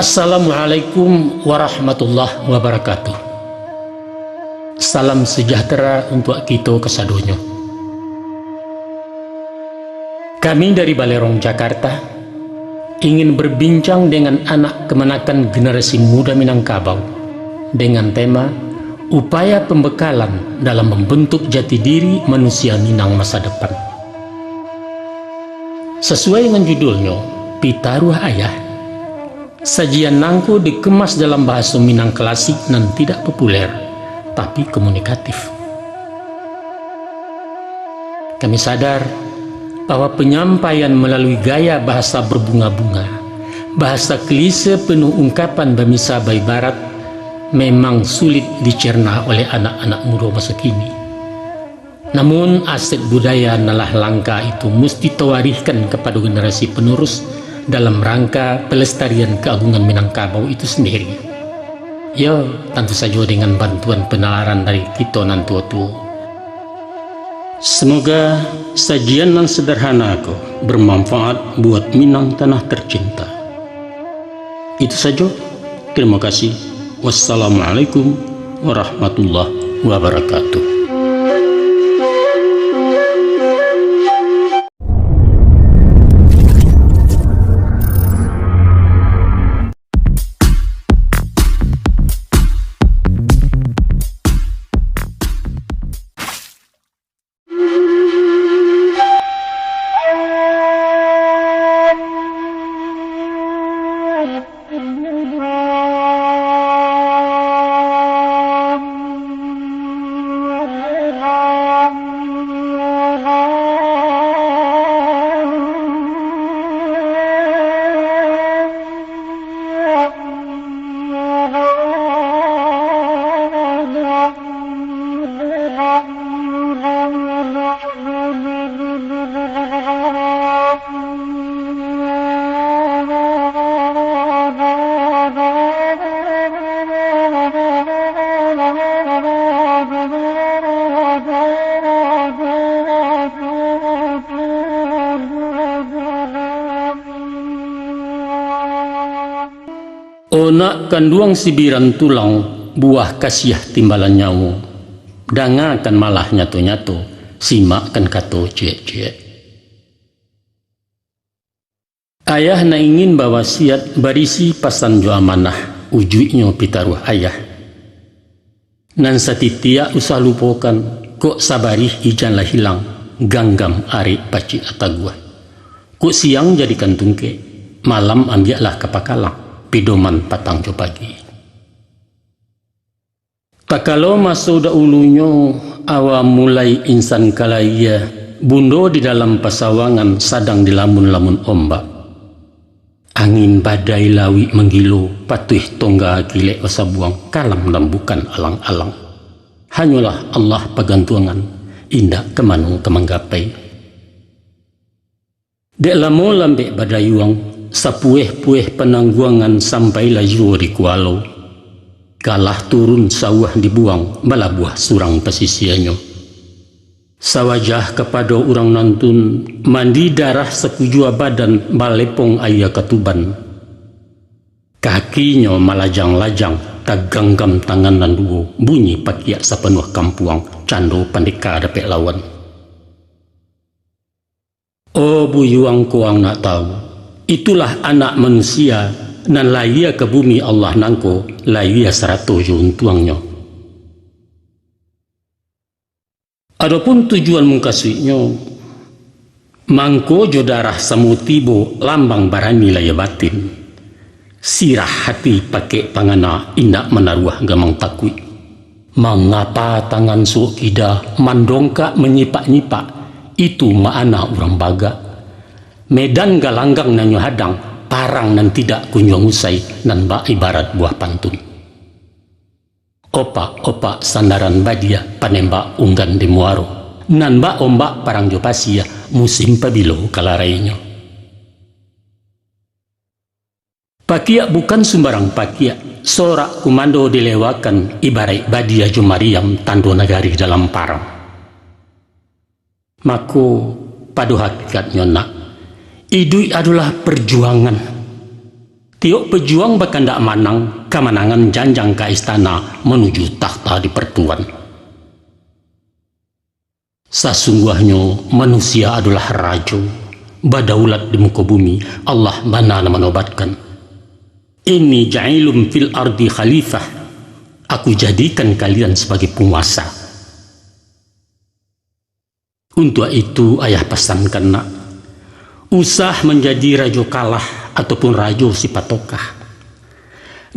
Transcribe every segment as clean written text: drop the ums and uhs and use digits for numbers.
Assalamualaikum warahmatullahi wabarakatuh. Salam sejahtera untuk kita kesadonyo. Kami dari Balerong Jakarta ingin berbincang dengan anak kemenakan generasi muda Minangkabau dengan tema upaya pembekalan dalam membentuk jati diri manusia Minang masa depan. Sesuai dengan judulnya, Pitaruh Ayah, sajian nangko dikemas dalam bahasa Minang klasik dan tidak populer, tapi komunikatif. Kami sadar bahwa penyampaian melalui gaya bahasa berbunga-bunga, bahasa klise penuh ungkapan bamisa bayi barat, memang sulit dicerna oleh anak-anak muda masa kini. Namun aset budaya nalah langka itu mesti tawarihkan kepada generasi penerus dalam rangka pelestarian keagungan Minangkabau itu sendiri. Ya, tentu saja dengan bantuan penalaran dari kita nan tua-tua. Semoga sajian nan sederhana aku bermanfaat buat Minang tanah tercinta. Itu saja. Terima kasih. Wassalamualaikum warahmatullahi wabarakatuh. Onak kanduang sibiran tulang, buah kasiah timbalan nyawu. Dangakan malah nyato-nyato, simakkan kato ciek-ciek. Ayah na ingin bawa siat barisi pasan jo amanah, ujuknya pitaruh ayah. Nan satitia usah lupakan, kok sabarih ijanlah hilang, ganggam arik paci atagua. Kok siang jadikan tungke, malam ambiaklah kapakalang. Pidoman patang jo pagi. Tak kalau masuk dahulunya awam mulai insan kalaya bundo di dalam pasawangan sadang dilamun-lamun ombak. Angin badai lawi menggilo patuh tongga gilek wasa buang kalam dan bukan alang-alang. Hanyalah Allah pagantuangan indah kemanu kemanggapai. Dek lamo lambek badai uang sapueh-pueh penangguangan sampai laju di kualo. Kalah turun sawah dibuang bala buah surang pesisiannya. Sawajah kepada orang nantun mandi darah sekujua badan balepong ayah ketuban. Kakinya malajang-lajang taganggam tangan dan duo bunyi pakiak sapenuh kampuang cando pandeka dapet lawan. Oh buyuang kuang nak tahu, itulah anak manusia dan laia ke bumi Allah nangko laia serato juntuangnya. Adapun tujuan mengkasihnya mangko jodarah samutibo lambang barani laia batin. Sirah hati pakai pangana indak menaruh gamang takui. Mengapa tangan suokida mandongka menyipak-nyipak itu makna orang baga. Medan galanggang nanyo hadang, parang nan tidak kunjung usai nan bak ibarat buah pantun. Opak-opak sandaran badia panembak unggan di muaro, nan bak ombak parang jopasia musim pabilo kalarainya. Pakiak bukan sembarang pakiak, sorak kumando dilewakan ibarat badia jumariam tando nagari dalam parang. Mako pada hakikatnya nak, idui adalah perjuangan. Tiok pejuang bakandak manang kemenangan janjang ke istana menuju takhta di pertuan. Sesungguhnya manusia adalah raja, badaulat di muka bumi. Allah mana menobatkan. Ini ja'ilum fil ardi khalifah. Aku jadikan kalian sebagai penguasa. Untuk itu ayah pesankan nak, usah menjadi raja kalah ataupun raja si patokah.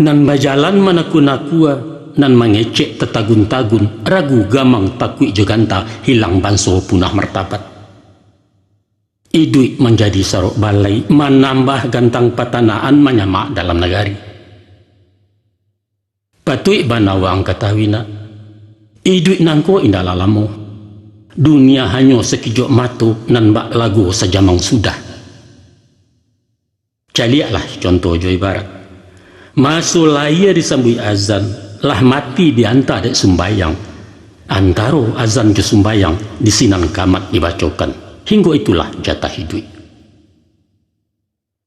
Nan bajalan manakuna-nakua, nan mengecek tetagun-tagun, ragu gamang takui jeganta, hilang banso punah martabat. Iduit menjadi sarok balai, menambah gantang patanaan menyamak dalam negari. Patui banawang katawina, iduit nangko indah lalamu. Dunia hanya sekejap mata nan bak lagu sejamang sudah. Caliaklah contoh jo ibarat. Masuk laya disambui azan, lah mati diantar dek sumbayang. Antaro azan ke sumbayang, di sinan kamat dibacokan. Hingga itulah jatah hidup.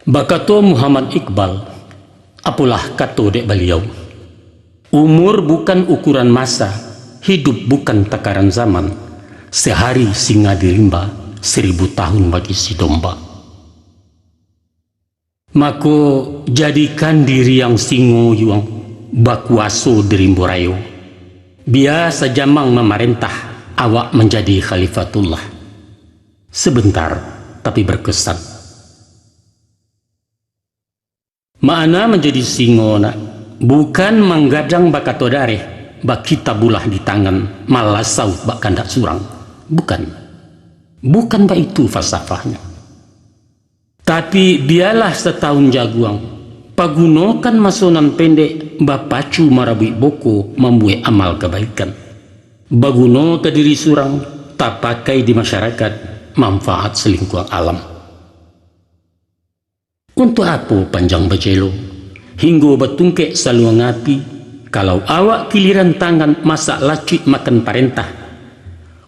Bakato Muhammad Iqbal, apalah kato dek beliau. Umur bukan ukuran masa, hidup bukan takaran zaman. Sehari singa dirimba, 1000 tahun bagi si domba. Maka jadikan diri yang singo yuang bakuaso dirimbo rayo. Biasa jamang memerintah, awak menjadi khalifatullah. Sebentar tapi berkesan. Makna menjadi singo nak, bukan menggadang bakato dareh, bak kita bulah di tangan, malah saut bak kandak surang. Bukan bak itu falsafahnya. Tapi biarlah setahun jaguang, pagunokan masonan pendek, bapacu marabui boko membuat amal kebaikan. Baguno ke diri surang, tak pakai di masyarakat, manfaat selingkuh alam. Untuk apa panjang bejelo, hingga betungkek saluang api, kalau awak giliran tangan masak lacuit makan parentah,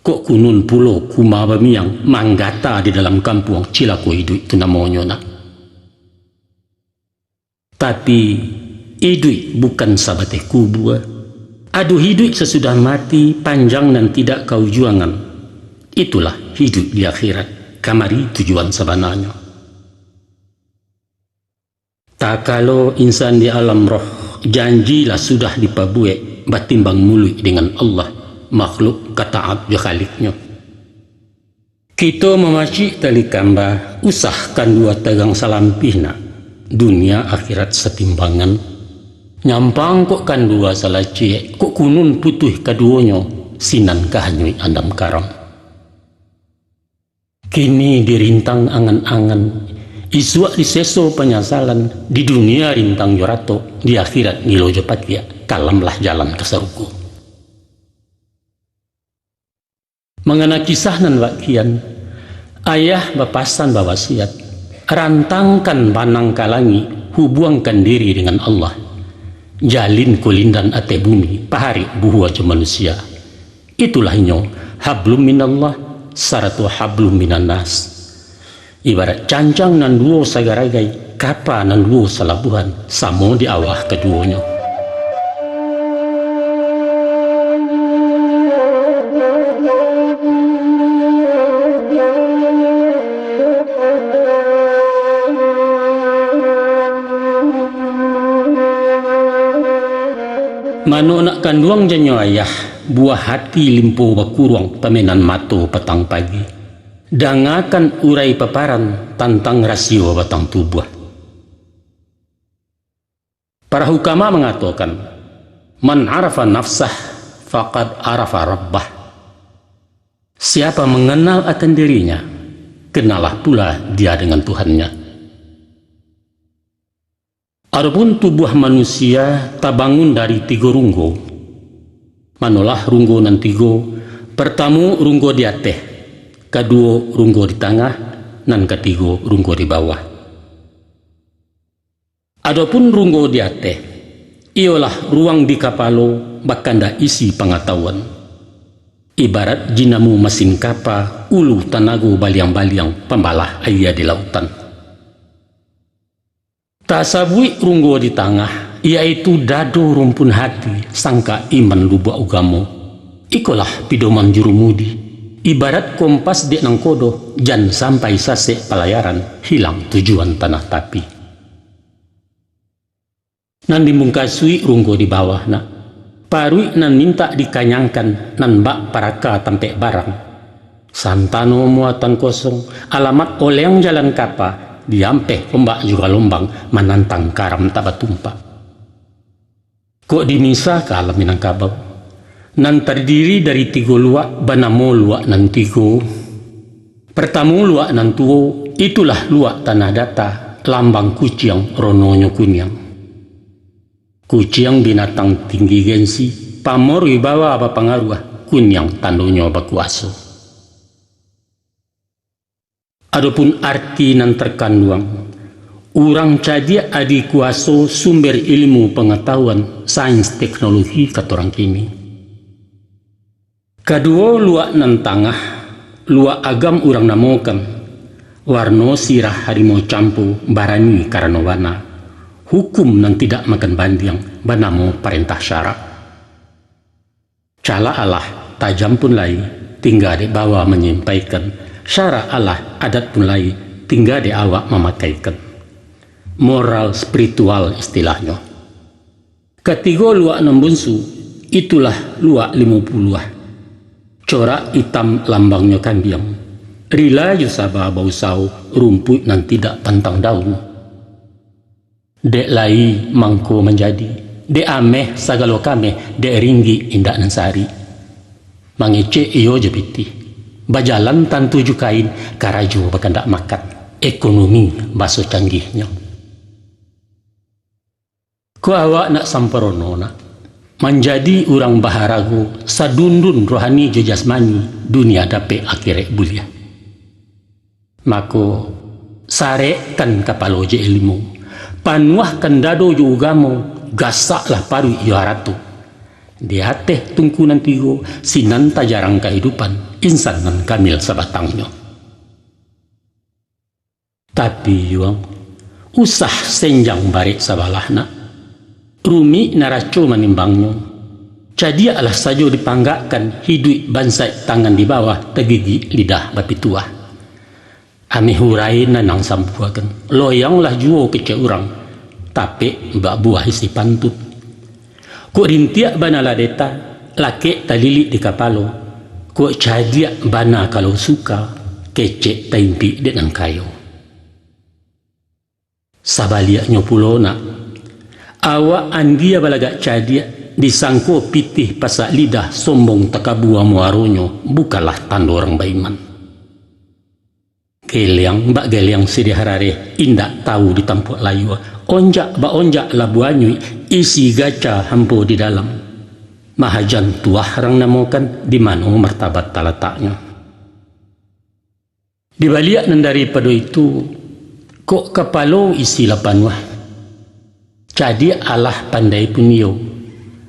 kok kunun pulo kuma bamiang manggata di dalam kampung cilako hidup itu namanya nak. Tapi hidup bukan sabateh kubur. Aduh hidup sesudah mati panjang dan tidak kau juangan. Itulah hidup di akhirat. Kamari tujuan sebenarnya. Tak kalau insan di alam roh, janjilah sudah dipabuek batimbang mulut dengan Allah. Makhluk kataat je khaliknya. Kita memacik tali kamba, usahkan dua tegang salampihna. Dunia akhirat setimbangan. Nyampang kok kan dua salacie, kok kunun putuh keduanya, sinan kahanyui andam karam. Kini dirintang angan-angan, iswak diseso penyesalan, di dunia rintang jorato, di akhirat ngilo jepat ya, kalamlah jalan ke seruku. Mengenai kisah nan wakian, ayah bapasan bawasiat, rantangkan banang kalangi, hubungkan diri dengan Allah, jalin kulindan ate bumi, pahari buhu aja manusia. Itulah nyo, hablum minallah, saratu hablum minan nas. Ibarat cancang nan duo sagaragai, kapa nan duo salabuhan, samo di awah keduanya. Manu nak kanduang janyo ayah, buah hati limpo bakurang pemenan mato petang pagi. Dangakan urai paparan tantang rasio batang tubuh. Para hukama mengatakan, man arafa nafsah faqad arafa rabbah. Siapa mengenal akan dirinya, kenalah pula dia dengan Tuhannya. Adapun tubuh manusia tabangun dari 3 runggo. Manulah runggo nan 3. Pertama runggo di atas, kedua runggo di tengah, dan ketiga runggo di bawah. Adapun runggo di atas, ialah ruang di kapalo bakanda isi pengetahuan. Ibarat jinamu mesin kapa, ulu tanago baliang-baliang pembalah ayah di lautan. Tasabui runggo di tengah, yaitu dado rumpun hati, sangka iman lubuk ugamo. Ikolah pidoman jurumudi, ibarat kompas dek nang kodo, jan sampai sase pelayaran, hilang tujuan tanah tapi. Nan dimungkasui runggo di bawah nak, parui nan minta dikanyangkan, nan bak paraka tampek barang. Santano muatan kosong, alamat oleng jalan kapa, diampeh ombak juga lombang, menantang karam tak batumpak. Kok dimisa ke alam Minangkabau, nan terdiri dari 3 luak, banamo luak nan 3. Pertama luak nan tuo, itulah luak tanah data, lambang kuciang rononyo kunyang. Kuciang binatang tinggi gensi, pamor wibawa apa pengaruh, kunyang tandonyo bakuaso. Adapun arti nan terkandung, urang cadia adi kuaso sumber ilmu pengetahuan sains teknologi katorang kini. Kedua luak nan tangah, luak agam urang namokan, warno sirah harimau campu barani karena wana, hukum nan tidak makan bandiang, banamo perintah syarak. Cala Allah tajam pun lai, tinggal di bawah menyampaikan, syara Allah adat pun lain, tinggal di awak memakaikan. Moral spiritual istilahnya. Ketiga luak nembunsu, itulah luak 50. Corak hitam lambangnya kambiang. Rila yusaba bausau, rumput nan tidak pantang daun. Dek lai mangko menjadi, dek ameh sagalo kame, dek ringgi indak nansari. Mangece iyo jepiti. Bajalan tan 7 kain, karajo bakandak makan. Ekonomi baso canggihnya. Ku awak nak samperono nak, menjadi orang baharago, sadundun rohani jo jasmani, dunia dape akhirat bulia. Mako sarekan kapalo je ilmu, panuahkan dado jo ugamo, gasaklah paru iyo haratu. Di hati tungkunan 3, sinanta jarang kehidupan, insan nan kamil sabatangnya. Tapi yuang, usah senjang barik sabalahna, rumi naraco manimbangnya. Jadi alah sajo dipanggakkan, hidup bansai tangan di bawah, tegigi lidah bapi tua. Ame hurai nanang sampuakan, loyanglah juo kece urang, tapi mbak buah isi pantut. Kok rintiak bana ladeta, laki talilik di kapalo. Kok cadiak bana kalau suka, kecek taimpi dengan kayu. Sabaliaknya pulo nak, awak andia balagak cadiak, disangko pitih pasak lidah, sombong takabua muaronyo, bukalah tanda orang baiman. Geliang, mbak geliang sidi harare, indak tahu ditampuk layu. Onjak ba onjak labuanyui, isi gaca hampo di dalam. Mahajan tuah rang namokan, di mana martabat talataknya. Di baliak nan daripada itu, kok kapalo isi lapanwah. Jadi Allah pandai punio,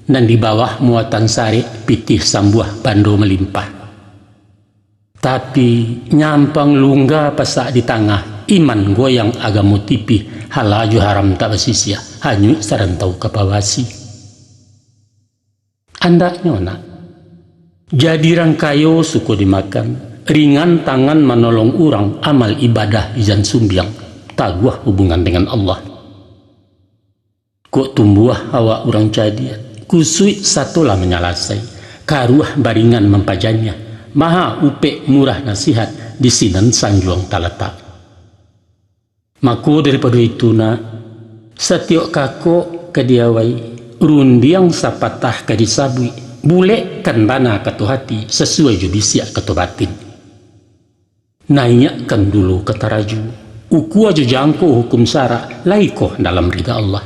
nan di bawah muatan sari, pitih sambuah bando melimpah. Tapi nyampang lungga pasak di tengah, iman goyang agamo tipi, halaju haram tak basisia, hanyut sarantau kapawasi. Andaknya nak, jadi rangkayo suku dimakan, ringan tangan menolong orang, amal ibadah izan sumbiang, taguah hubungan dengan Allah. Kok tumbuh awak orang jadi, kusui satulah menyalasai, karuah baringan mempajannya, maha upek murah nasihat, di sinan sanjuang talatak. Mako daripada itu nak, setiap kako kediawai, rundiang sapatah kadisabui, bule kan bana katu hati, sesuai judisiak katu batin. Naikkan dulu kata raju, uku aja jangko hukum syara, laikoh dalam rida Allah.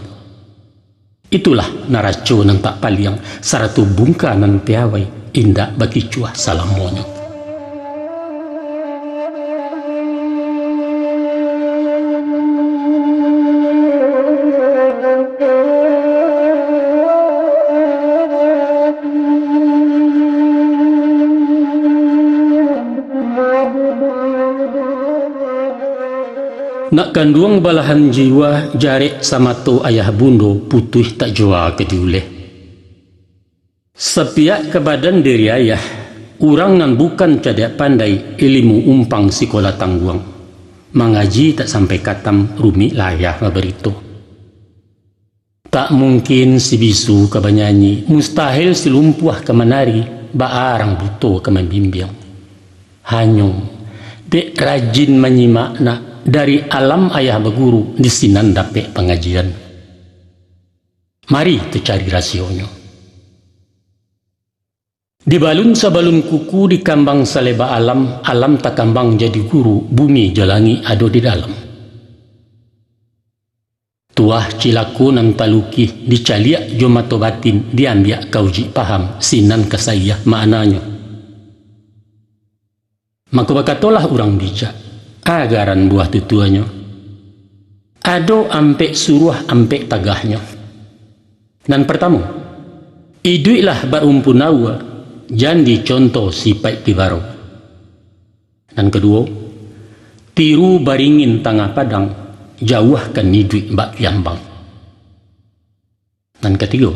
Itulah naraco nan tak paliang, saratu bungka nan piawai, indak bagi cuah salam monyok. Nak kanduang balahan jiwa jarek sama to ayah bundo putuh tak jua ke diuleh. Sepiak ke badan diri ayah, orang nan bukan cadak pandai ilmu umpang sekolah tangguang. Mengaji tak sampai katam rumi layah berito. Tak mungkin si bisu ke banyanyi, mustahil si lumpuh ke menari, baarang buto ke membimbing. Hanyong, dek rajin menyimak nak dari alam ayah berguru di sinan dapet pengajian. Mari tu cari rasionya. Di balun sabalun kuku di kambang saleba alam, alam tak kambang jadi guru, bumi jalangi ado di dalam. Tuah cilaku nan taluki dicaliak jomato batin diambiak kauji paham sinan kesayah maknanya. Maka bakatolah orang bijak agaran buah tutuannya. Ado ampek suruh ampek tagahnya. Dan pertama, iduilah barumpunawa jandi contoh sipai tibaro. Dan kedua, tiru baringin tangah padang jauhkan idui mbak yambang. Dan ketiga,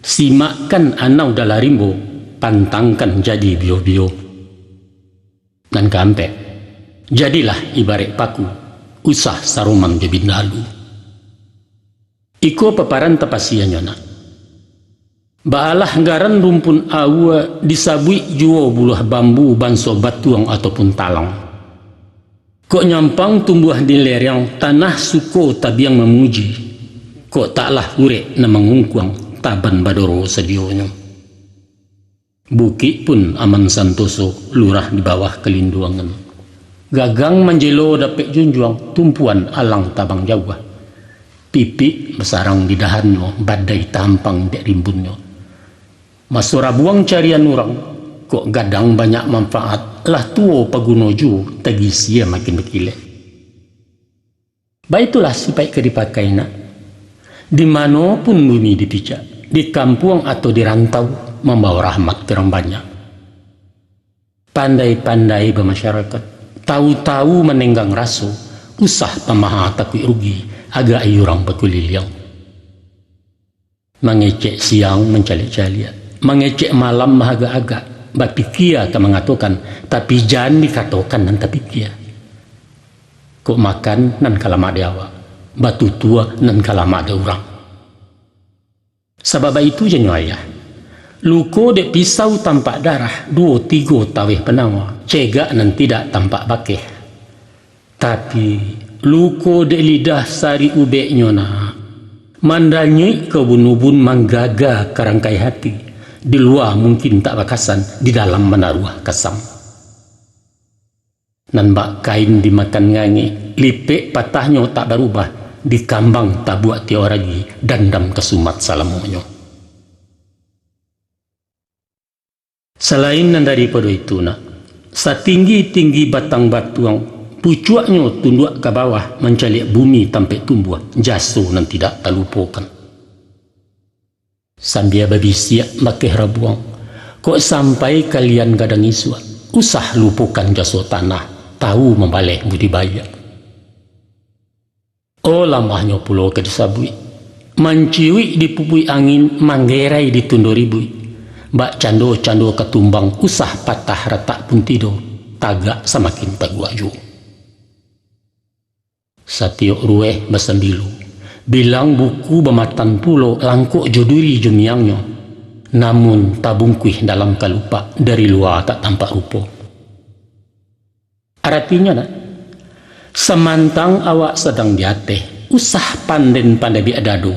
simakkan anau dalarimbo pantangkan jadi bio-bio. Dan keempat, jadilah ibarat paku, usah sarumang jebin lalu. Iko paparan tapasiannya nak. Baalah garan rumpun awa disabui juo buluh bambu banso batuang ataupun talang. Kok nyampang tumbuh di lereng tanah suko tabiang memuji. Kok taklah urek na mengungkuang taban badoro sedionya. Bukit pun aman santoso lurah di bawah kelinduangan. Gagang manjelo dapet junjuang tumpuan alang tabang jauh. Pipi besarang di dahannya badai tampang dek rimbunnya. Masura buang carian orang kok gadang banyak manfaat lah tuo pagunoju tagi sia makin berkile. Baitulah sipai ke dipakai nak. Di mana pun bumi dipijak, di kampung atau di rantau membawa rahmat terang banyak. Pandai-pandai bermasyarakat, tahu-tahu menenggang rasu, usah pamaha takui rugi, agak ayurang berkuliliang. Mengecek siang mencalik-caliat, mengecek malam mahaga-agak, bapikia ke mengatakan, tapi jangan dikatakan nan tapi kia. Kok makan nan kalama dewa, batu tua nan kalama ada orang. Sebab itu jenyo ayah. Luko dek pisau tampak darah, 2-3 tawih penawa, cegak nan tidak tampak bakeh. Tapi luko dek lidah sari ubeknya na, mandanyui kebun-ubun manggaga kerangkai hati, di luar mungkin tak bakasan, di dalam menaruh kesam. Nan bak kain dimakan ngangi, lipek patahnya tak berubah, di kambang tak buat tioragi, dandam kesumat salamonyo. Selain daripada itu nak, setinggi-tinggi batang batuang, pucuaknya tunduk ke bawah mencalik bumi tampai tumbuh, jaso nan tidak terlupakan. Sambil babisiak makeh rabuang, kok sampai kalian gadang isuan, usah lupakan jaso tanah, tahu membaleh budidaya. Oh lamahnya pulau ke disabui, menciwi dipupui angin, manggerai ditunduribui. Bak cando-cando ketumbang usah patah retak pun tidur, tagak semakin taguaju. Satiok rueh basambilu, bilang buku bematan pulau langkuk joduri jumiangnya, namun tabungkuih dalam kalupa dari luar tak tampak rupa. Artinya nak, semantang awak sedang diateh, usah panden-pandai biadado,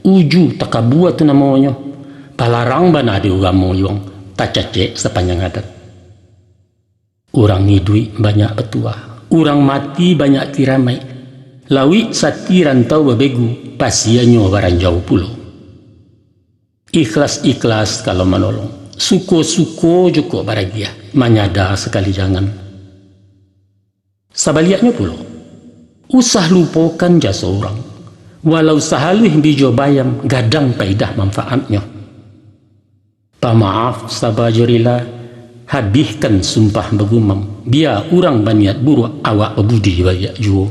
uju takabuat tu namanya. Palarang bana di ugamo yung tacacek sepanjang adat. Orang hidui banyak petua, orang mati banyak tiramai. Lawi sati rantau babegu, pasianyo baranjau pulau. Ikhlas-ikhlas kalau menolong, suko-suko joko baragia, manyada sekali jangan. Sabaliaknya pulau, usah lupakan jasa orang, walau sahaluh bijo bayam gadang paidah manfaatnya. Pamaaf sabajurilah, habiskan sumpah begumam, biar orang baniat buruk awak budi bayak juo.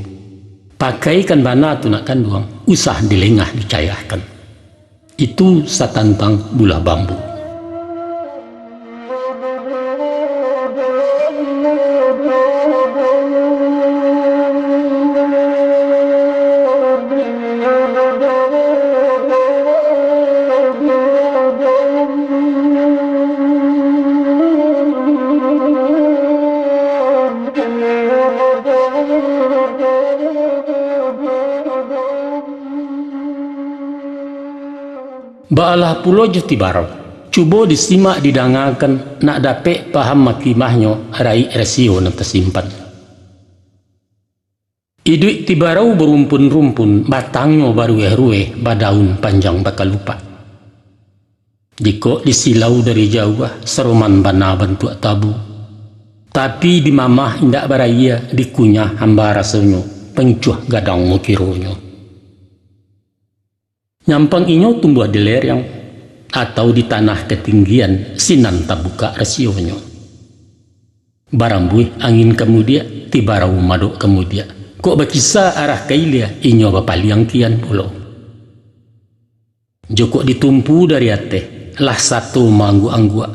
Pakaikan bana tu nak kanduang, usah dilengah dicayahkan. Itu satantang bula bambu. Baalah pulo juti barau, cuba disimak didangakan nak dapet paham makimahnya rai resio nak tersimpan. Iduit ti barau berumpun-rumpun, batangnya barueh-rueh, badaun panjang bakal lupa. Jika disilau dari jauh, seroman bana bentuk tabu. Tapi di mamah indak baraya, dikunyah hamba rasanya, pencuh gadang mukironya. Nyampang inyo tumbuh di lereng atau di tanah ketinggian, sinan tak buka rasionya. Barambui angin kemudia, tibarau madok kemudia. Kok berkisah arah kailia, inyo bapaliang kian pulau. Joko ditumpu dari ate, lah satu manggu-anggua.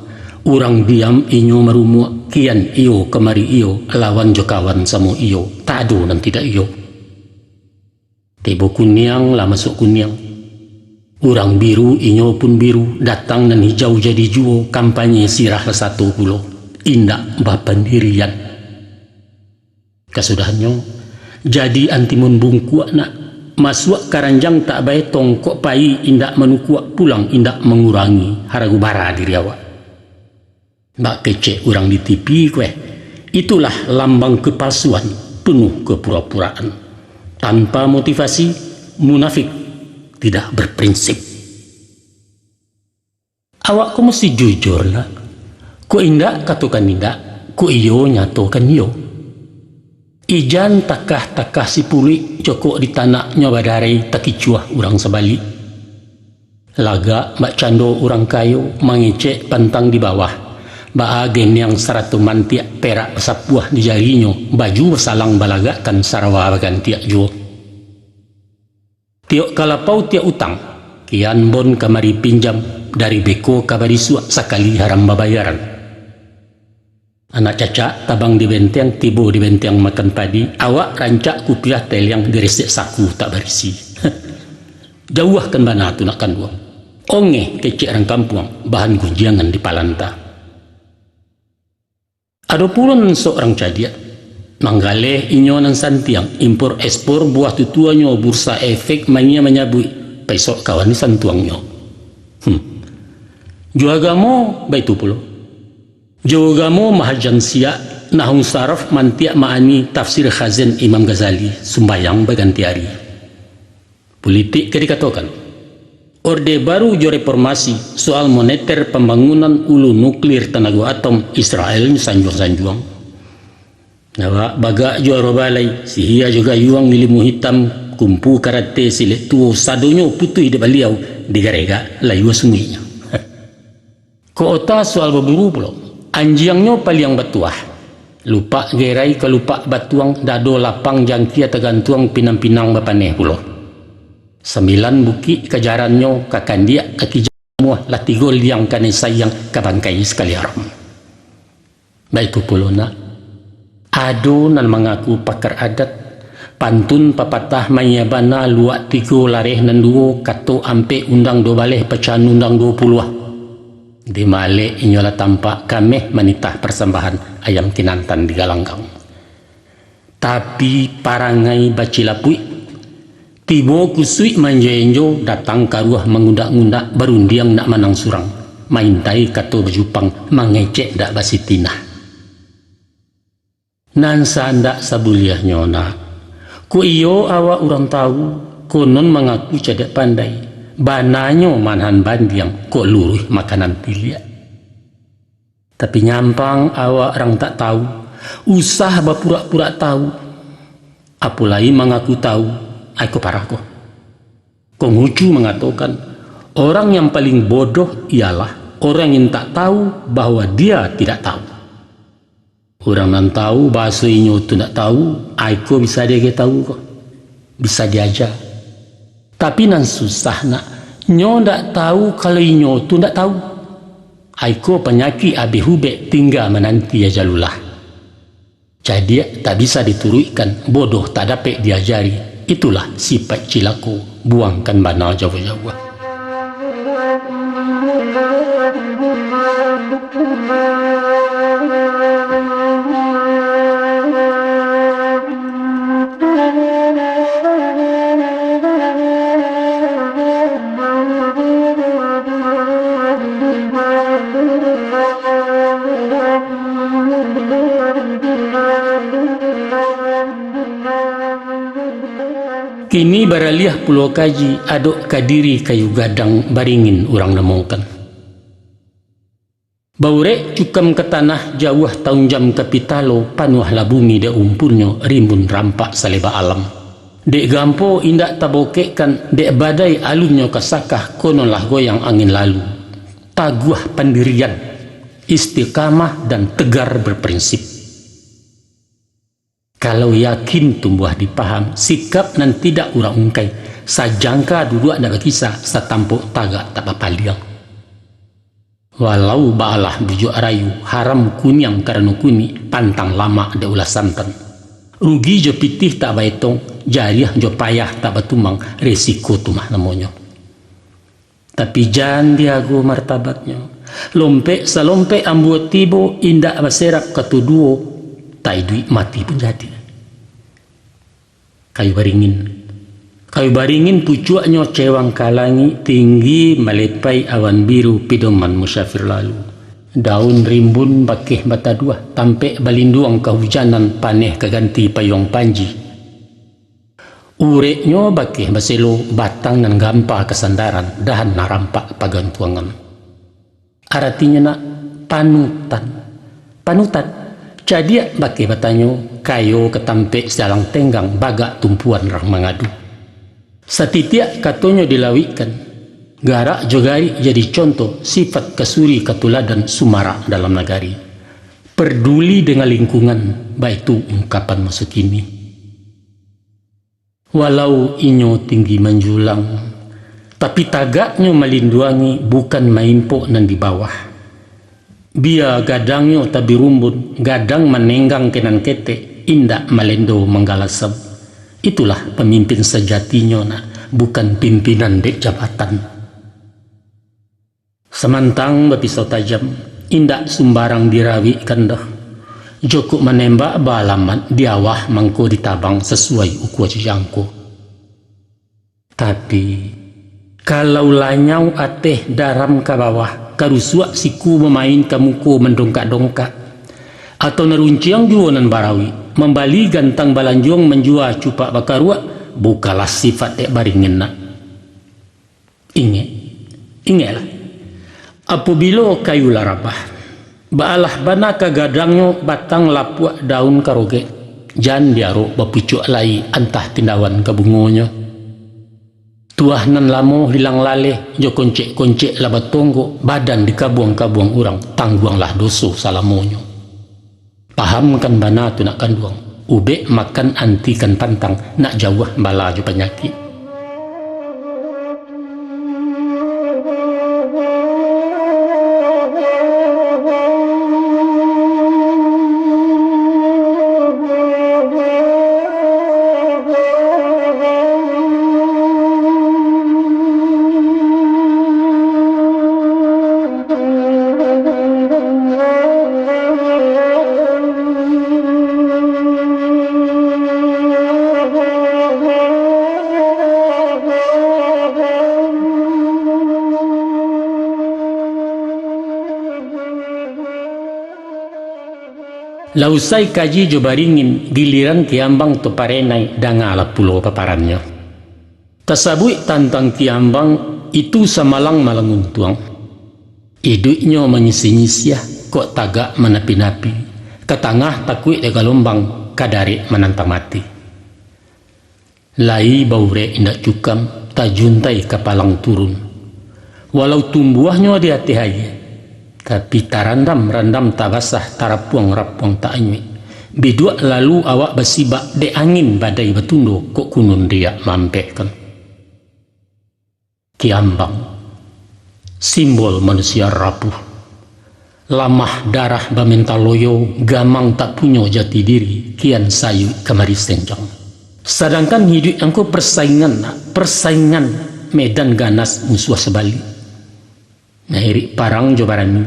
Urang diam inyo merumua, kian iyo kemari iyo, lawan jokawan sama iyo, tado dan tidak iyo. Tebo kuniang lah masuk kuniang. Urang biru, inyo pun biru, datang dan hijau jadi juo, kampanye sirah satu pulau, indak bapandirian. Kasudahannya, jadi antimun bungkuak nak, masuak karanjang tak baik tongkok pai, indak menukuak pulang, indak mengurangi haragu bara diri awak. Mbak kece urang di TV kue, itulah lambang kepalsuan, penuh kepura-puraan. Tanpa motivasi, munafik, tidak berprinsip. Awak ku mesti jujur lah. Ku indak katakan indak, ku iyo nyatokan iyo. Ijan takah si puli cokok di tanah nyoba darai takicuah urang sebalik. Laga mak cando urang kayu mangecek pantang di bawah. Baagen yang seratu mantiak perak sapuah di jarinya, baju salang balagakan sarawa bagan tiak juo. Tiok kalapau tiak utang, kian bon kamari pinjam, dari beko kabari suak sakali haram babayaran. Anak caca tabang di benteng, tibo di benteng makan padi, awak rancak kupiah tel yang diresek saku tak berisi. Jauhkan bana tu nak kanduang. Onge kecik orang kampung, bahan gunjangan di palanta. Ada pulun seorang cadiak, manggaleh inyo nan santiang, impor ekspor buah tutuanyo, bursa efek mania menyabui, pesok kawan ni santuangnya. Juagamo baitu pulo. Juagamo mahajan sia, nahung saraf mantiak maani tafsir khazin Imam Ghazali, sumbayang baganti hari. Politik ke dikatakan. Orde baru jo reformasi soal moneter pembangunan ulu nuklir tenaga atom Israel sanjuang-sanjuang. Nawa baga jo robalai sihia juga yuang nilimu hitam kumpu karate silet tuo sadonyo putui de baliau digarega layu semuanya. Ko ota soal berburu pulo anjiangnya paliang batuah lupa gerai ke lupa batuang dado lapang jangkia tegantuang pinang-pinang bapaneh pulo 9 buki kejarannya kakandia kaki jamuah latigol yang kane sayang kabangkai sekali haram. Baik pulo nak ado nan mengaku pakar adat pantun papatah mayabana luak 3 lareh nan 2 kato ampe undang 2 baleh pecahan undang 20 di male inyola tampak kameh manitah persembahan ayam kinantan di galanggang. Tapi parangai bacilapui tibo kusui manjenjo datang karuah mengundak-undak berundiang nak manang surang maintai kato bejupang mangecek dak basitinah. Nansa ndak sabuliah nyona ku iyo awak urang tahu konon mengaku cadak pandai bananyo manhan bandiang kok luruh makanan tilia. Tapi nyampang awak orang tak tahu usah bapura-pura tahu apulai mengaku tahu aku parah kok. Konghucu mengatakan orang yang paling bodoh ialah orang yang tak tahu bahwa dia tidak tahu. Orang yang tahu bahasa inyo tu tak tahu, aku bisa dia tahu kok. bisa diajar. Tapi nan susah nak, nyo ndak tahu kalau nyo tu ndak tahu. Aiko penyakit abi hube tinggal menanti ajalulah. Jadi tak bisa diturunkan, bodoh tak dapat diajari. Itulah sifat cilaku, buangkan bana jauh-jauh. Kini baraliah Pulau Kaji aduk kadiri kayu gadang baringin orang nemukan. Baurek cukam ke tanah jauh tahun jam kapitalo panuah labumi de umpurnya rimbun rampak saleba alam. Dek gampo indak tabokekkan dek badai alunnya kesakah konolah goyang angin lalu. Taguah pendirian, istiqamah dan tegar berprinsip. Kalau yakin tumbuh dipaham, sikap nan tidak urang ungkai, sajangka duduk ada kisah, satampuk tagak tak papaliang. Walau baalah bujuk rayu, haram kunyang karena kuni, pantang lama ada ulah santan. Rugi jo pitih tak baitong, jariah jo payah tak batumang, resiko tumah namanya. Tapi jangan diago martabatnya. Lompek salompek ambuat tibo, indak baserak katuduo, tak duit mati pun jadi. Kayu baringin pucuaknya cewang kalangi tinggi melepai awan biru pidoman musafir lalu. Daun rimbun bakeh bata dua tampek balinduang kehujanan paneh keganti payung panji. Ureknya bakeh baselo batang dan gampang kesandaran dahan narampak pagantuangan. Artinya nak panutan. Jadi baki batanyo kayo ketampek sedalang tenggang bagak tumpuan rang mangadu. Satitiak katonyo dilawikan. Garak jogari jadi contoh sifat kesuri ketuladan sumara dalam nagari. Peduli dengan lingkungan, baik itu ungkapan masa kini. Walau inyo tinggi menjulang, tapi tagaknya melinduangi bukan maimpok nan di bawah. Bia gadangnya tabi rumbun, gadang menenggang kenan kete, indak melendo menggalasab. Itulah pemimpin sejatinya nak, bukan pimpinan dek jabatan. Semantang berpisau tajam, indak sembarang dirawi kandah. Jokuk menembak balamat diawah mangko ditabang sesuai ukuah jangko. Tapi kalau lanyau ateh daram ke bawah, karusuak siku memain kamuko mendongkak-dongkak atau nerunciang juanan barawi membali gantang balanjong menjua cupak bakaruak bukalah sifat dek baringin nak. Ingatlah apabila kayu larabah baalah bana kagadangnya batang lapuak daun karoge jan diarok bapucuk lai antah tindawan kabungonya. Tuah nan lamo hilang laleh jo koncek-koncek labat tonggo badan dikabuang-kabuang orang tangguanglah doso salamonyo. Pahamkan bana tu nak kanduang ube makan antikan pantang nak jauh bala jo penyakit. Lausai kaji jo baringin giliran Kiambang tu parenai dangala pulau paparannya. Tasabui tantang Kiambang itu samalang malangun tuang. Iduknya menyisi-nyisiah kok tagak menapi-napi. Ketangah takui de galombang kadari menantang mati. Lai baure indak cukam tajuntai kapalang turun. Walau tumbuhnya di hati-hati tapi tarandam-randam tabasah tarapuang-rapuang tak anyui. Bidua lalu awak basibak de angin badai betundo kok kunun dia mampekkan. Kiambang, simbol manusia rapuh. Lamah darah bamentaloyo, gamang tak punya jati diri, kian sayu kemari senjang. Sedangkan hidup angko persaingan medan ganas musuh sebalik. Nahiri parang jobarani,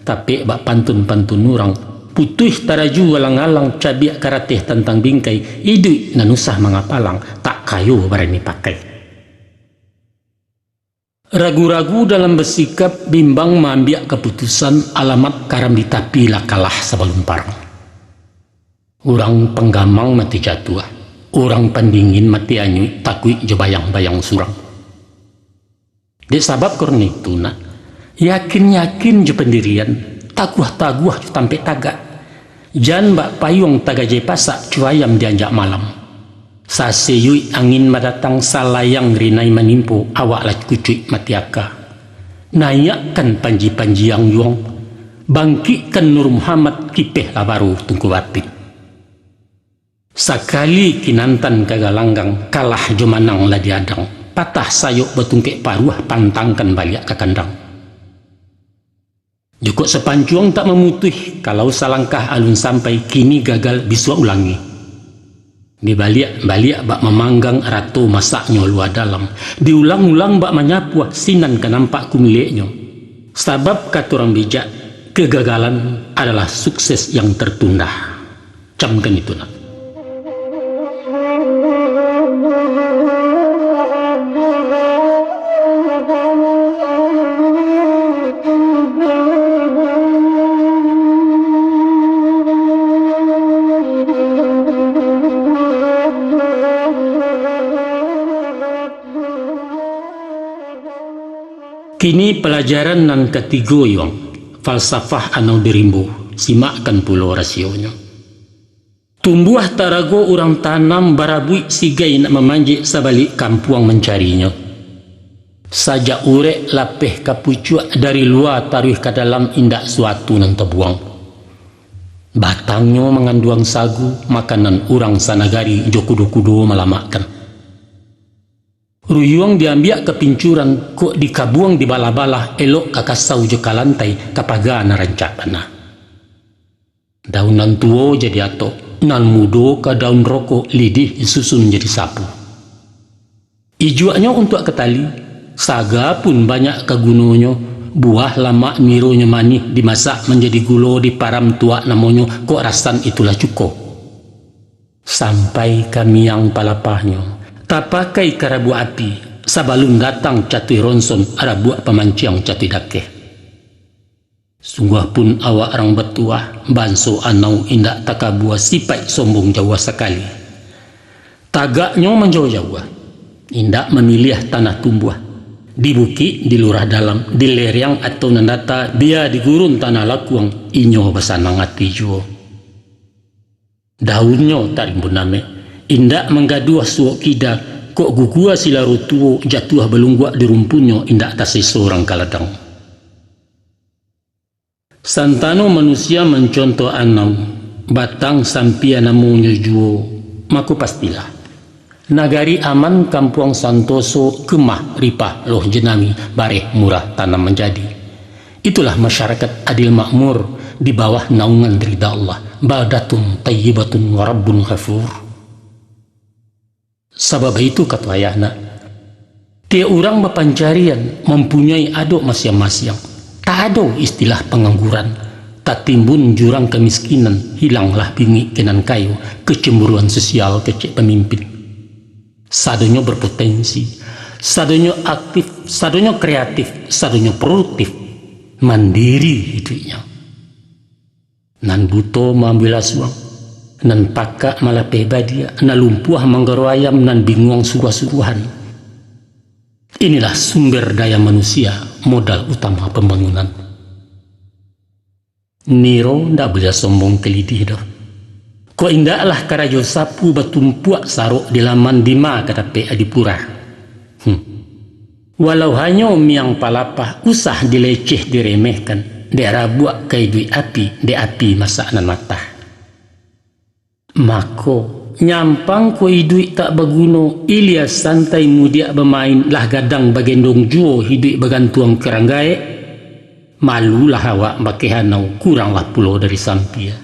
tapi bak pantun-pantun orang, putuh taraju walang-alang cabiak karateh tentang bingkai, hidup nanusah mangapalang, tak kayo barani pakai. Ragu-ragu dalam bersikap, bimbang mengambil keputusan, alamat karam ditapilah kalah sebelum parang. Orang penggamang mati jatuh, orang pendingin mati anyu, takui je bayang-bayang surang. Dek sabab korna itu nak, yakin-yakin je pendirian, taguah-taguah tampe tagak. Jan bak payung tagajai pasak cuayam dianjak malam. Saseyui angin madatang salayang rinai menimpu awak lah kucuik matiaka. Nayakkan panji-panji yang yuang, bangkitkan Nur Muhammad kipeh lah baru tungku batin. Sakali kinantan kagalanggang kalah jomanang lah diadang, patah sayuk betungkek paruah pantangkan balik ke kandang. Jukuk sepancuang tak memutih, kalau salangkah alun sampai kini gagal bisa ulangi. Dibalik bak memanggang ratu masaknya luar dalam, diulang-ulang bak menyapuah sinan ke nampak kumiliknya. Sebab kata orang bijak, kegagalan adalah sukses yang tertunda. Camkan itu nak. Kini pelajaran nan ketiga yang falsafah anau berimbu, simakkan pulau rasionya. Tumbuh tarago orang tanam barabui sigai nak memanjik sabalik kampuang mencarinya. Saja urek lapeh kapucuak dari luar taruh ke dalam indak suatu nan terbuang. Batangnya mengandung sagu, makanan orang sanagari jokudo-kudo melamakan. Ruyuang diambil ke pincuran, kok dikabuang di bala-bala, elok kakasau je kalantai, kapaga narancapana. Daunan tuo jadi atok, nan mudo ke daun rokok, lidih disusun jadi sapu. Ijuaknya untuk ketali, saga pun banyak kegunanya, buah lama mironya manih, dimasak menjadi gulo di param tua namanya, kok rasan itulah cukup. Sampai kami yang palapahnya, tak pakai karabu api, sabalun datang catui ronson ada buat pemanciang catui dakeh. Sungguh pun awak orang betuah, banso anau indak takabua sipai sombong jawa sekali. Tagaknya menjauh-jauh, indak memilih tanah tumbuh. Di bukit, di lurah dalam, di leriang atau nandata, dia di gurun tanah lakuang, inyo basanang ati juo. Daunnya tak rimbun name. Indak menggaduh suok kida, kok gugua sila rutuo jatuh belunggua di rumpunyo indak tasai seorang kaladang. Santano manusia mencontoh anau, batang sampia namunyo juo, maku pastilah. Nagari aman kampuang santoso kemah ripah loh jenami bareh murah tanam menjadi. Itulah masyarakat adil makmur di bawah naungan ridha Allah. Badatun tayyibatun wa rabbun ghafur. Sebab itu kata ayahna, tiap orang berpancarian mempunyai aduk masing-masing. Tak ada istilah pengangguran, tak timbun jurang kemiskinan, hilanglah bingi kenan kayu, kecemburuan sosial kecek pemimpin. Sadonya berpotensi, sadonya aktif, sadonya kreatif, sadonya produktif, mandiri hidupnya. Nan buto mengambil asuang, nan pakak malah pebadia, nan lumpuh manggaru ayam, nan bingung suruh-suruhan. Inilah sumber daya manusia, modal utama pembangunan. Niro ndak boleh sombong kelidih dah. Kok indaklah karajo sapu batumpuak saruk di laman dima kata pe adipura. Walau hanya miang palapah usah dileceh diremehkan, daerah buat kai dui api, de api masak nan matah. Mako nyampang ko hidup tak berguna, Ilyas santai mudia bermain lah gadang bagendong juo hidup bergantuang keranggai. Malulah awak bakehanau kuranglah pulau dari sampia.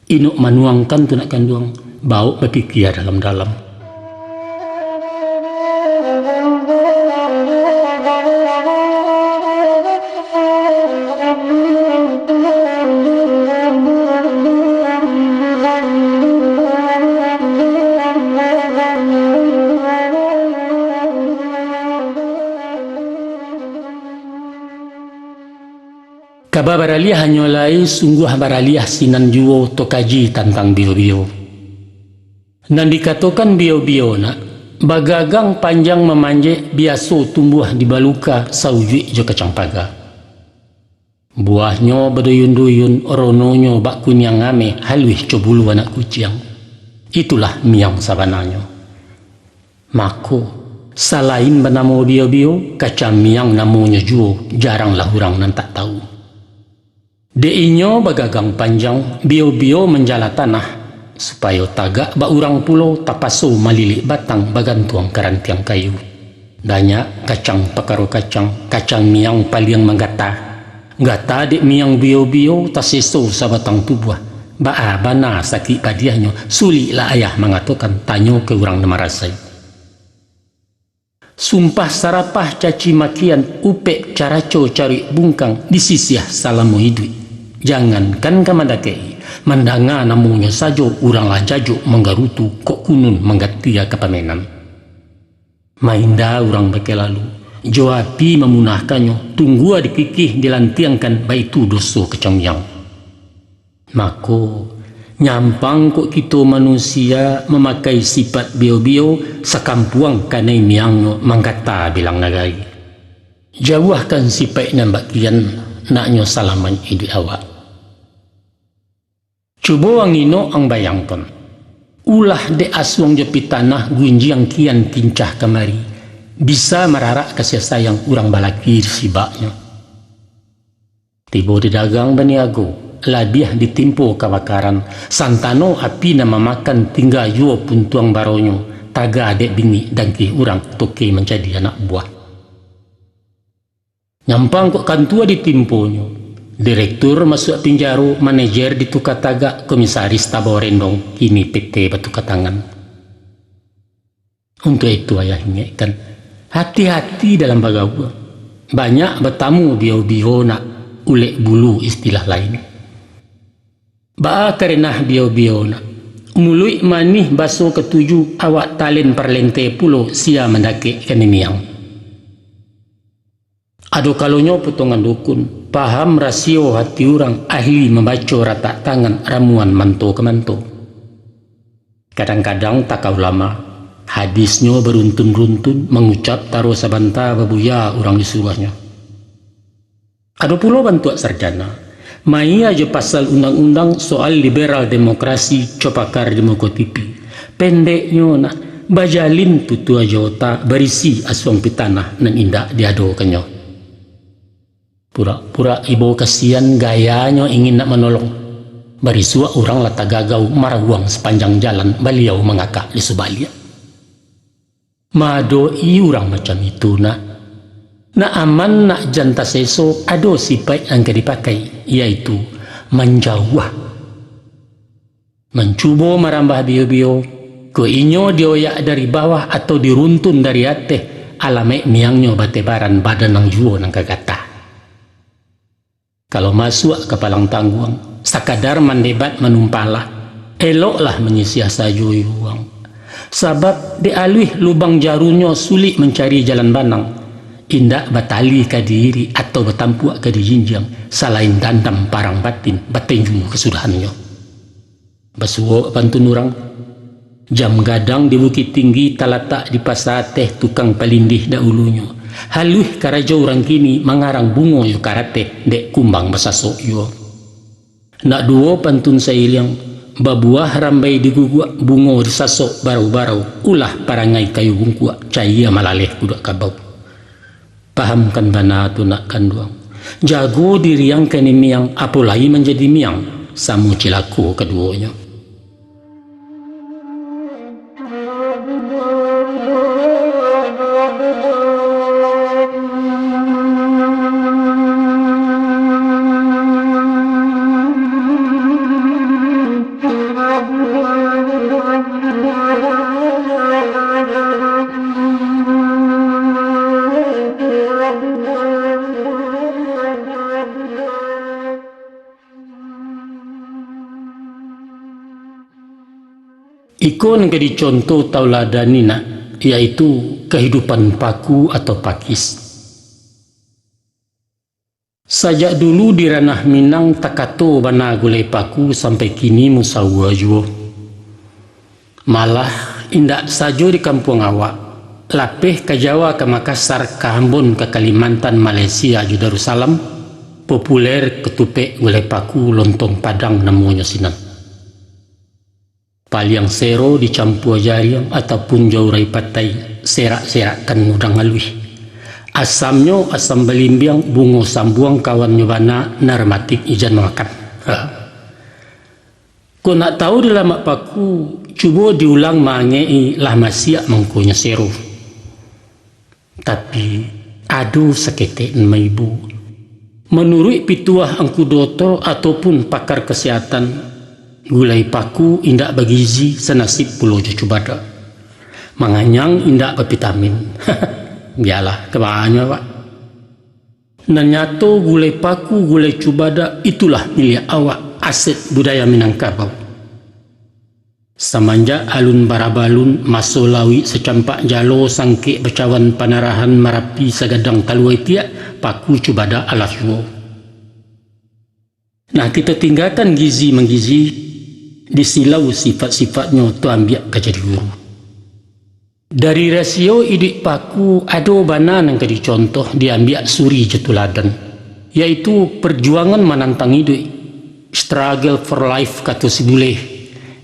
Inuk manuangkan tu nak kanduang, bau berpikir dalam-dalam. Kaba baraliah hanyolai sungguh baraliah sinan juo tokaji tentang bio-bio. Nan dikatakan bio-bio nak bagagang panjang memanje biaso tumbuh di baluka saujuk jo kacang paga. Buahnya berduyun-duyun, rononyo bak kunyang ame halus cobulu anak kucing. Itulah miang sabananya. Mako selain bernama bio-bio, kacang miang namanya juo jaranglah orang nan tak tahu. Deinyo bagagang panjang, bio-bio menjala tanah, supaya tagak ba urang pulau tapaso malilik batang bagantuang karantiang kayu. Danya kacang pakaro kacang miang paling menggata. Gata dek miang bio-bio taseso sa batang tubuh. Ba bana sakit padiahnya, suliklah ayah mengatakan tanyo ke urang namarasai. Sumpah sarapah caci makian upek caraco cari bungkang disisiah salamu hidup. Jangankan kamadakei, mandanga namunya sajo uranglah jajo menggarutu kok kunun menggatia kepamenan. Mainda urang beke lalu, jo api memunahkannya, tunggu dikikih dilantiangkan baitu doso kecamyang. Mako, nyampang kok kita manusia memakai sifat bio-bio sakampuang kanai miangno manggata bilang nagai. Jauhkan sifat nambak kian naknyo salaman hidup awak. Coba ang ino ang bayangkan. Ulah de aswang jepi tanah gunjiang kian kincah kemari. Bisa merarak kasih sayang urang balakir sibaknya. Tiba di dagang baniago, labiah ditimpo kebakaran. Santano api nama makan tinggal juo puntuang baronyo. Taga adek bini dan ki urang toke menjadi anak buah. Nyampang kok kantua ditimponyo. Direktur masuk penjara, manajer ditukar tagak, komisaris taborendong, kini PT batu katangan. Untuk itu ayah ingatkan, hati-hati dalam bagawa. Banyak bertamu bio-bio nak ulek bulu istilah lain. Ba karena bio-bio nak mului manih baso ketujuh awak talen perlente pulo sia mendaki kenimiang. Ado kalonyo potongan dukun, paham rasio hati orang, ahli membaca rata tangan ramuan manto ke manto. Kadang-kadang tak kau lama, hadisnya beruntun-runtun mengucap taruh sabanta babuya orang disuruhnya. Ado pulau bantuak sarjana, mai aja pasal undang-undang soal liberal demokrasi copakar demokratipi. Pendeknya nak bajalin tutu aja otak berisi aswang pitanah nan indah diado kenyo. Pura-pura ibu kasihan gayanya ingin nak menolong. Barisua orang lata gagau marawang sepanjang jalan beliau mengakak di sebalia. Madoi orang macam itu nak. Nak aman nak janta seso ado sifat yang dipakai, yaitu menjauh. Mencuba merambah bio-bio, ke inyo dioyak dari bawah atau diruntun dari atas, alamek miangnya batebaran badan nang juo nang kagata. Kalau masuk ke palang tangguang, sekadar mendebat menumpalah, eloklah menyisiah saja uang. Sebab dialih lubang jarunya sulit mencari jalan banang. Indak batali ke diri atau bertampuak ke dijinjang, selain dandam parang batin, batinju kesudahannya. Basuo pantun orang, jam gadang di bukit tinggi talatak di pasar teh tukang palindih dahulunya. Haluh karaja orang kini mengarang bungo yu karate dek kumbang basasok yu. Nak duo pantun sailing babuah rambai digugua bungo disasok barau-barau ulah parangai kayu bungkua cahaya malaleh kudak kabau. Pahamkan bana tu nak kanduang. Jago diri yang kini miang apalagi menjadi miang samu cilaku keduanya. Ikon ke dicontoh tauladanina, yaitu kehidupan paku atau pakis. Sajak dulu di ranah Minang takato bana gulai paku sampai kini musawa juo. Malah indak sajo di kampung awak, lapeh ke Jawa, ke Makassar, ke Ambon, ke Kalimantan, Malaysia, ju Darussalam, populer ketupek gulai paku lontong Padang namanya sinan. Paliang sero dicampur jariang ataupun jaurai patai, serak-serakkan udang alwi. Asamnya asam belimbiang, bungo sambuang, kawan nyobana narmatik ijan makan. Kau nak tahu di lama paku, cuba diulang mangei lah masia mengkunya seru. Tapi aduh sakete maibu. Menurut pituah Angku Doto ataupun pakar kesehatan, gulai paku indak bergizi senasib pulau jacubada. Manganyang indak bervitamin. Biarlah kebahannya pak. Dan nyato gulai paku, gulai cubada itulah milik awak, aset budaya Minangkabau. Semenjak alun barabalun masolawi secampak jalo sangke becawan panarahan Marapi sagadang taluai tiak paku cubada ala suwo. Nah kita tinggalkan gizi menggizi, disilau sifat-sifatnya tu ambil ke jadi guru. Dari rasio idik paku ado bana yang kadi contoh diambil suri jetuladan, yaitu perjuangan menantang hidup, struggle for life kata si boleh,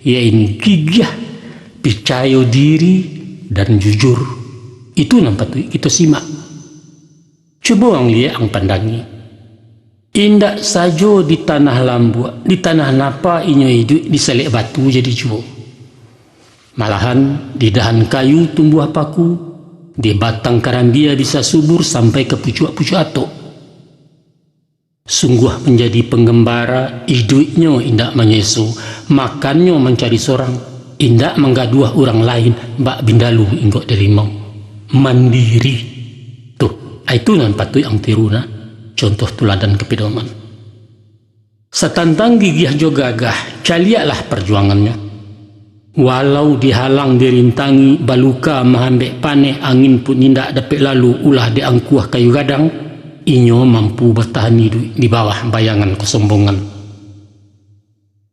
yaitu gigih, percaya diri dan jujur. Itu nampak tu kita simak. Coba orang lihat ang pandangi. Indak sajo di tanah lambu, di tanah napa inyo hidup diselek batu jadi juo. Malahan di dahan kayu tumbuh paku, di batang karambia bisa subur sampai ke pucuk-pucuk atok. Sungguh menjadi penggembara, hidupnya indak menyesu, makannya mencari sorang, indak menggaduh orang lain, bak bindalu inggok derimau. Mandiri. Tuh, itu nampak tu yang tiruna, contoh tuladan kepedoman. Setantang gigih juga gagah, calialah perjuangannya. Walau dihalang dirintangi baluka mahambek paneh angin pun indak dapat lalu ulah diangkuah kayu gadang, inyo mampu bertahan hidup di bawah bayangan kesombongan.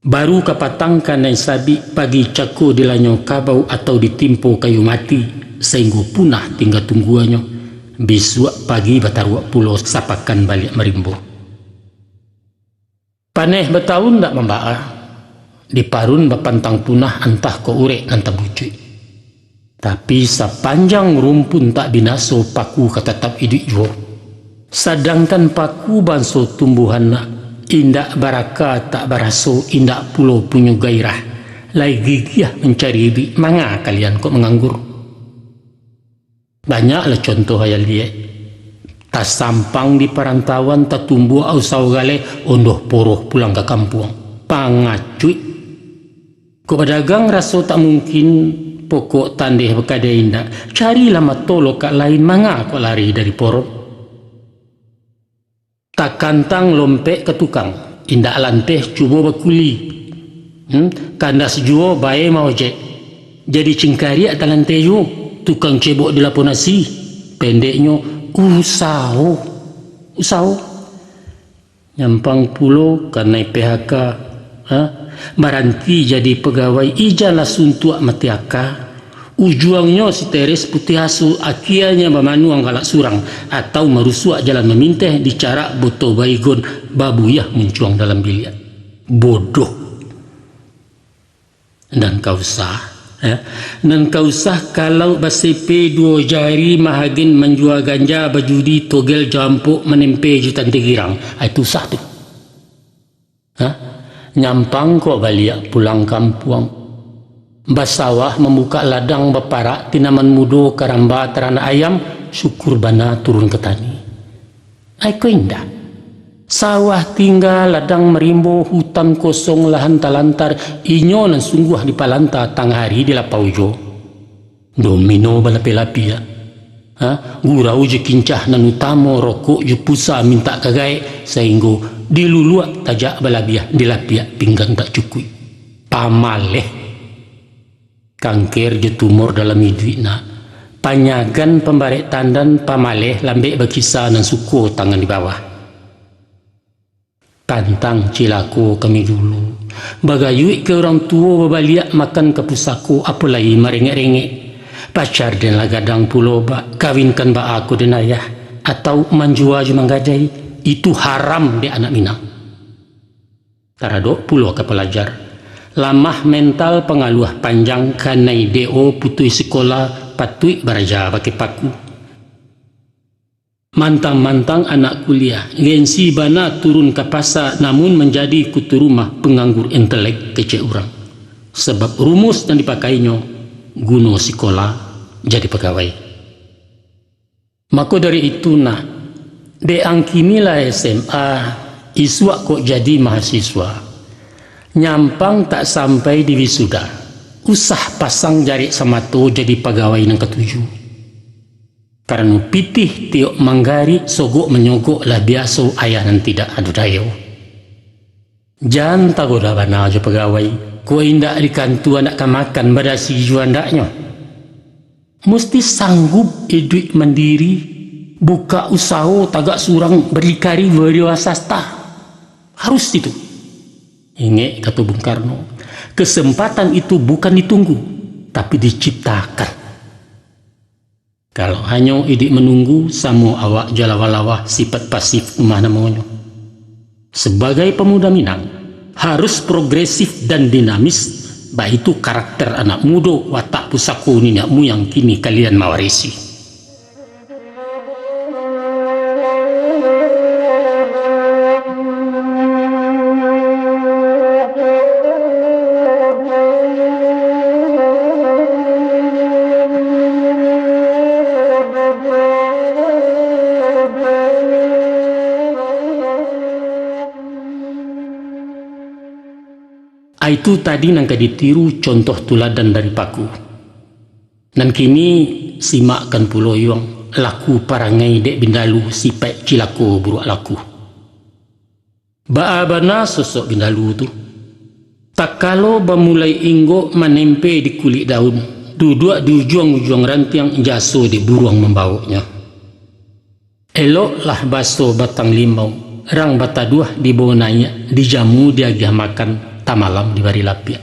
Baru kapatangkan dan sabi pagi cako dilanyo kabau atau ditimpo kayu mati sehingga punah tinggal tungguannya. Besok pagi bataruak pulau sapakan balik merimbo. Paneh bertahun tak membaa. Di parun bapantang punah antah ko urek antah bucuy. Tapi sepanjang rumpun tak binaso paku ketetap hidup jo. Sedangkan paku banso tumbuhan nak indak baraka tak baraso, indak pulau punya gairah. Lai gigih mencari hidup, manga kalian kok menganggur. Banyaklah contoh hayal dia. Tas sampang di perantauan tak tumbuh au saugale ondoh poroh pulang ke kampung. Pangacuy. Ko pedagang raso tak mungkin pokok tandeh bekada indak. Carilah matolo kak lain manga kok lari dari porok. Tak kantang lompek ke tukang, indak lanteh cuba berkuli. Kandas juo bae mau je. Jadi cingkari at lanteh ju, tukang cebok di lapo nasi. Pendeknya usaho. Nyampang pulau karena PHK. Baranti jadi pegawai ijalah suntuak matiaka. Ujuangnya si teres putih asu akianya bamanuang galak surang atau merusuak jalan meminteh dicara boto baygon babuyah mencuang dalam biliat. Bodoh. Dan kau sah dan kau sah kalau basepe dua jari mahagin menjual ganja bajudi togel jampuk menempe jutan tegirang. Itu sah tu. Nyampang kok balik pulang kampung. Basawah membuka ladang beparak tinaman mudo karamba terana ayam syukur bana turun ke tani. Aiko indah. Sawah tinggal ladang merimbo hutan kosong lahan talantar inyo nan sungguh di palanta tang hari di lapaujo. Domino balapi-lapi ya. Gurau je kincah nan utamo rokok je pusa minta kagai sehingga diluluak tajak balabiah dilapiak pinggan tak cukui. Pamaleh. Kangker je tumor dalam hidupna. Panyagan pembarek tandan pamaleh lambek berkisah dan suku tangan di bawah. Pantang cilaku kami dulu. Bagayui ke orang tua berbaliak makan ke pusaku apalagi merengek-rengek. Pacar dan lagadang pulau bak kawinkan bak aku dan ayah. Atau manjua je menggadai. Itu haram di anak Minang. Taradok pulau ke pelajar. Lamah mental pengaluh panjang kanai DO putui sekolah patui baraja pakai paku. Mantang-mantang anak kuliah ngensi bana turun ke pasar namun menjadi kutu rumah penganggur intelek kecil orang. Sebab rumus yang dipakainya guna sekolah jadi pegawai. Maka dari itu deangkinilah SMA iswak kok jadi mahasiswa. Nyampang tak sampai di wisuda. Usah pasang jari sama tu jadi pegawai yang ketujuh. Karena pitih tiok manggari sogok menyogok lah biasa ayah dan tidak adu dayo. Jangan tagoda bana aja pegawai. Kau indak di kantu anak kamakan pada si juandaknya. Mesti sanggup hidup mandiri. Buka usaha tagak surang berdikari berwasasta. Harus itu. Ingat kata Bung Karno, kesempatan itu bukan ditunggu, tapi diciptakan. Kalau hanya idik menunggu, samo awak jalawalawah sifat pasif mana maunya. Sebagai pemuda Minang, harus progresif dan dinamis, baik itu karakter anak muda, watak pusaku ninakmu yang kini kalian mewarisi. Itu tadi nangka ditiru contoh tuladan dari paku. Dan kini simakkan pulau yang laku parangai dek bindalu sipai cilaku buruk laku. Baabana sosok bindalu tu. Tak kalau bamulai inggo menempe di kulit daun, duduk di ujung-ujung rantiang jaso di buruang membawanya. Eloklah baso batang limau, rang bataduah di bawah nanya, dijamu diagih makan. Malam di bari lapia.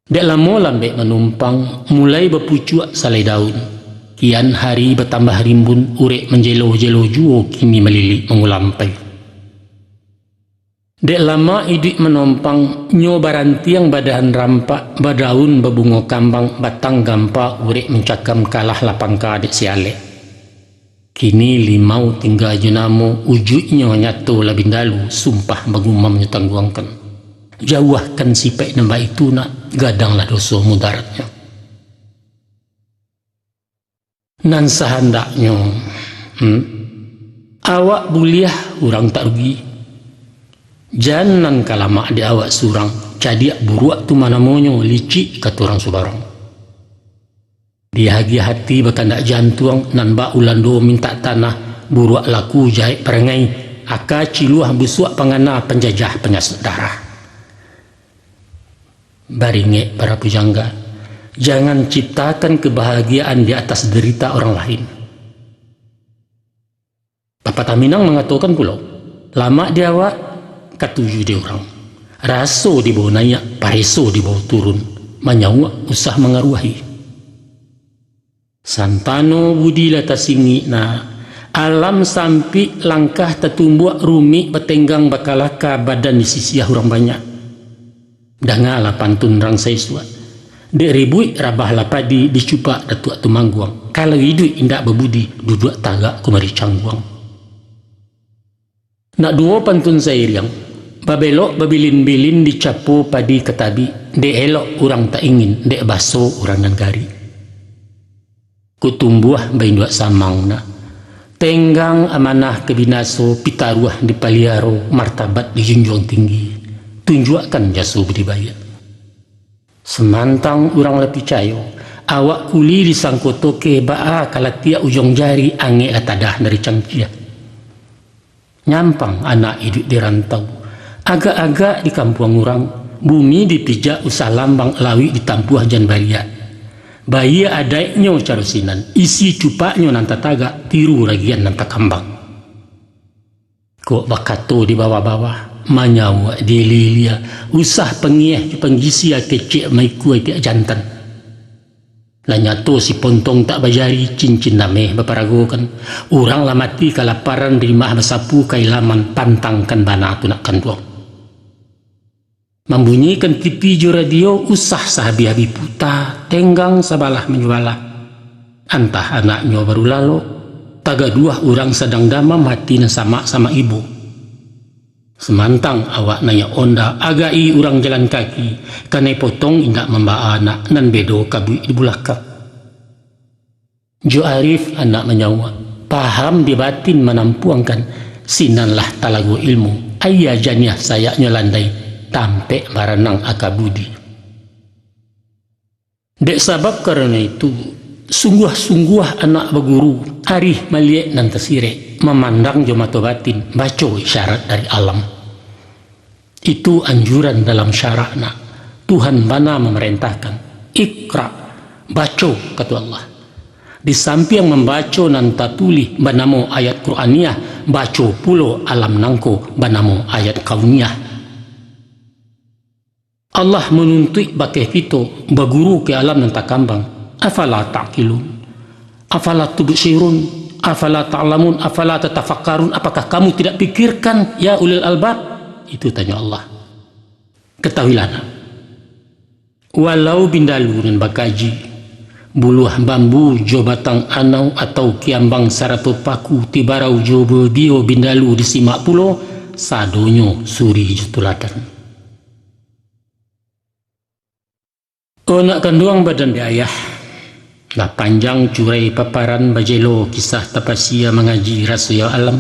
Dek lamo lambek menumpang mulai berpucuk salai daun. Kian hari bertambah rimbun urek menjelo-jelo juo kini melilik mengulampai. Dek lama idik menumpang nyo barantiang badahan rampak badaun bebungo kambang batang gampa urek mencakam kalah lapangka dek siale. Kini limau tinggal jenamo ujuknya nyato labindalu sumpah bagumamnya tangguangkan. Jauhkan sipek nembak itu nak gadanglah dosa mudaratnya. Nan sehendaknya awak buliah orang tak rugi. Jangan kalamak di awak surang jadi buruak tu mana monyo licik kata orang subarang. Dihagi hati berkandak jantung nan ba ulando minta tanah buruak laku jahit perangai aka ciluah busuak pangana penjajah penyasut darah. Baringek para pujangga, jangan ciptakan kebahagiaan di atas derita orang lain. Pepatah Minang mengatakan pulau, lama di awak katuju di orang, raso di bawah naik, pareso di bawah turun, manyawa usah mengaruhi. Santano budi lata singi na alam sampi langkah tertumbuak rumi betenggang bakalaka badan di sisi orang banyak. Dangala pantun rang saiswa. Dek ribui rabah lapadi dicupak datuk tumangguang. Kalau hidup indak berbudi duduk tagak kumari cangguang. Nak dua pantun sairiang. Babelok babilin-bilin dicapu padi ketabi. Dek elok orang tak ingin, dek baso orang nan gari. Kutumbuah bain dua samang na. Tenggang amanah kebinaso pitaruah di paliaro martabat dijunjung tinggi. Tunjukkan jasa budibaya. Semantang orang lebih cayo. Awak kuli disangkoto ke baa kalatia ujung jari ange atadah dari cangkia. Nyampang anak hidup di rantau. Agak-agak di kampung orang bumi dipijak usah lambang lawi ditampuah jan baria. Bayi adaiknya carusinan, isi cupaknya nanta tagak, tiru ragian nanta kambang. Kok bakato di bawah-bawah, manyawa di lilia, usah pengieh penggisia kecik maikua tiak jantan. Lanyato si pontong tak bajari cincin nameh baparagokan, orang lah mati kalaparan di mah basapu kailaman pantangkan bana tu nak kanduang. Membunyikan TV jo radio usah sahabi-habi puta tenggang sabalah menjualah. Antah anaknya baru lalu, taga dua orang sedang dama mati na sama ibu. Semantang awak naya onda agai orang jalan kaki, kanai potong indak membawa anak nan bedo kabui di bulakak. Jo Arif anak menyawa, paham di batin menampuangkan, sinanlah talago ilmu, ayah janiah sayaknya landai, tampe maranang akabudi. Dek sabab karena itu, sungguh-sungguh anak berguru, arih maliek nan tesire, memandang jomato batin, baco isyarat dari alam. Itu anjuran dalam syara'na. Tuhan bana memerintahkan, ikra, baco, kata Allah. Di samping membaco nan tatuli banamo ayat Qur'aniyah, baco pulo alam nangko banamo ayat kauniyah. Allah menuntut bakai fito baguru ke alam nan takambang. Afala ta'qilun, afala tubsirun, afala ta'lamun, afala tatafakkarun. Apakah kamu tidak pikirkan ya ulil albab? Itu tanya Allah. Ketahuilah, walau bindalu dan bakaji, buluh bambu jo batang anau atau kiambang sarato paku tibarau jo bio bindalu di simak pulo, sadonyo suri jutuladan. Nak kanduang badan di ayah, lah panjang curai paparan bajelo kisah tapasia mengaji rasya alam.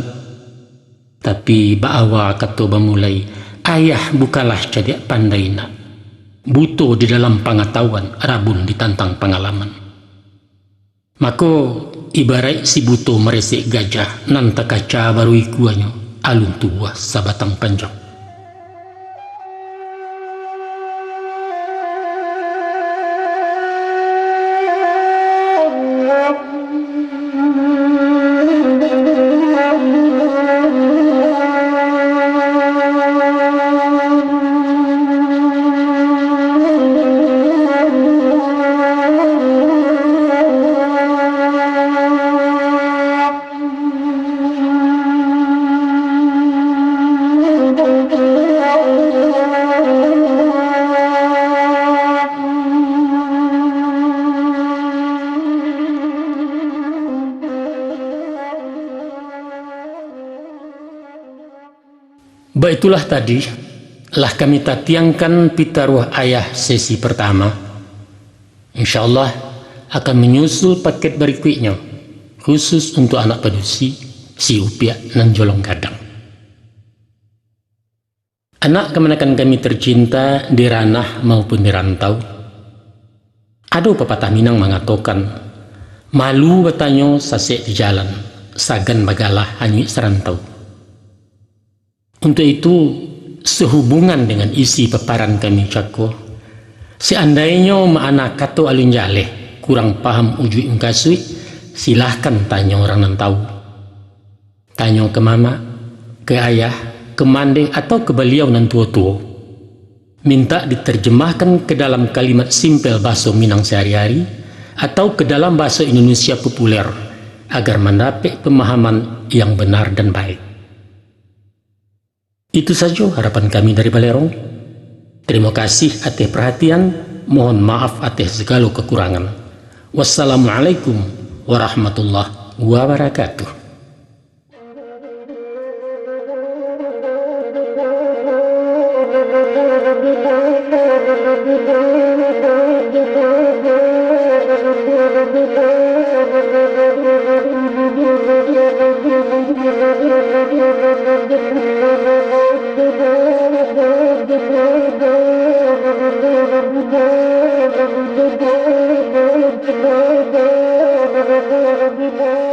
Tapi ba'awa kato bamulai, ayah bukalah cadik pandai nak. Buto di dalam pengetahuan, rabun ditantang pengalaman. Maka ibarat si buto meresik gajah, nan kaca baru ikuanyo, alun tua sabatang panjang. Itulah tadi lah kami tatiangkan pitaruh ayah sesi pertama. InsyaAllah akan menyusul paket berikutnya khusus untuk anak pedusi, si upiak dan jolong gadang. Anak kemenakan kami tercinta di ranah maupun di rantau. Ada pepatah Minang mengatakan, malu bertanya sasek di jalan, sagan bagalah hanyut serantau. Untuk itu, sehubungan dengan isi paparan kami cako, seandainya makna kato alun jaleh kurang paham ujui ungkasui, silahkan tanya orang yang tahu. Tanya ke mama, ke ayah, ke mande atau ke beliau nan tua-tua. Minta diterjemahkan ke dalam kalimat simpel bahasa Minang sehari-hari atau ke dalam bahasa Indonesia populer agar mendapat pemahaman yang benar dan baik. Itu saja harapan kami dari Balerong. Terima kasih atas perhatian, mohon maaf atas segala kekurangan. Wassalamualaikum warahmatullahi wabarakatuh. Thank you.